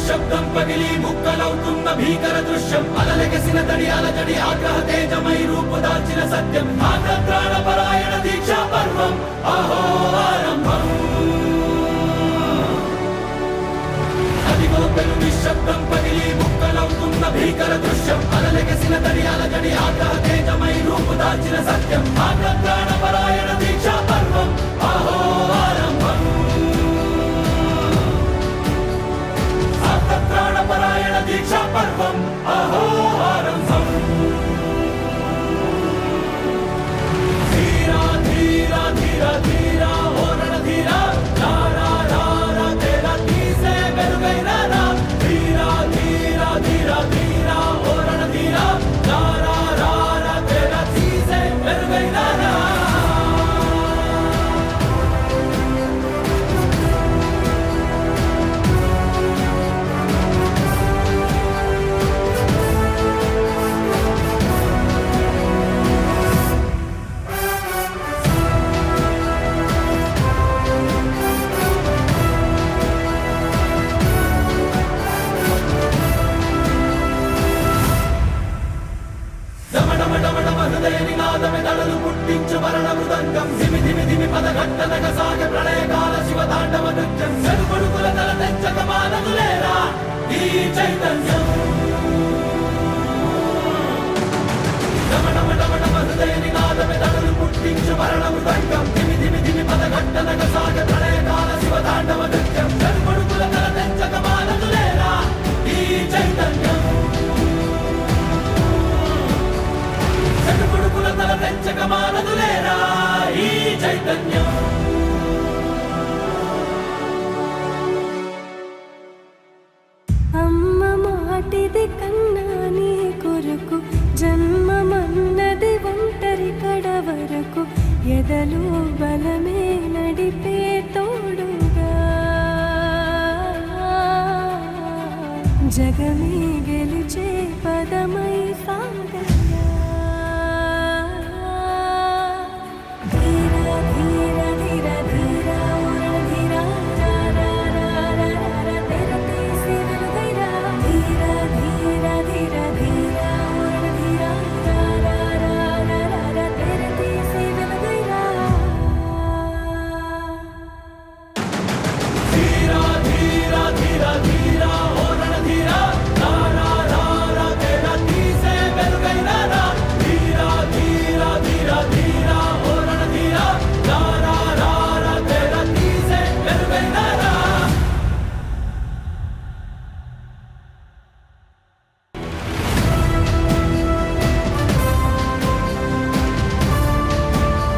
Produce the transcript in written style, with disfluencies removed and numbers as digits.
నిశ్శబ్దం పగిలి ముక్కలవుతున్న భీకర దృశ్యం అలలెగసిన తడి అలజడి ఆగ్రహ తేజమై రూపుదాల్చిన సత్యం ఆగ్రత్రాణ పరాయణ దీక్షా పర్వం అహో ఆరంభం అదిగో పెను నిశ్శబ్దం పగిలి ముక్కలవుతున్న భీకర దృశ్యం అలలెగసిన తడి అలజడి ఆగ్రహ తేజమై రూపుదాల్చిన సత్యం ఆగ్రత్రాణ పరాయణ దీక్షా పర్వం అహో ఆరంభం ప్రాణపరాయణ దీక్షా పర్వం అహో ఆరంభం ధీరా ధీరా ధీరా ధీరా ఓ రణధీరా రారా రారా తేరా తీసే వెలుగైన రా ధీరా ధీరా ధీరా ధీరా ఓ రణధీరా రారా రారా తేరా తీసే వెలుగైన రా హృదయ నినాదమే దళలు పుట్టించు మరణ మృదంగం ధిమి ధిమి ధిమి పదఘట్టనగ సాగే ప్రళయకాల శివ తాండవ నృత్యం చెరుకొడుకుల తల తెచ్చక మానదులేరా ఈ చైతన్యం హృదయ నినాదమే దళలు పుట్టించు మరణ మృదంగం ధిమి ధిమి ధిమి పదఘట్టనగ సాగే ప్రళయకాల శివ తాండవ నృత్యం చెరుకొడుకుల తల తెచ్చక మానదులేరా ఈ చైతన్యం కొడుకుల తల తెచ్చక మానదులేరా ఈ చైతన్యం అమ్మ మాటిది కన్నా నీ కొరకు జన్మమన్నది ఒంటరి కడ వరకు ఎదలు బలమే నడిపే తోడుగా జగమే గెలిచే పదమై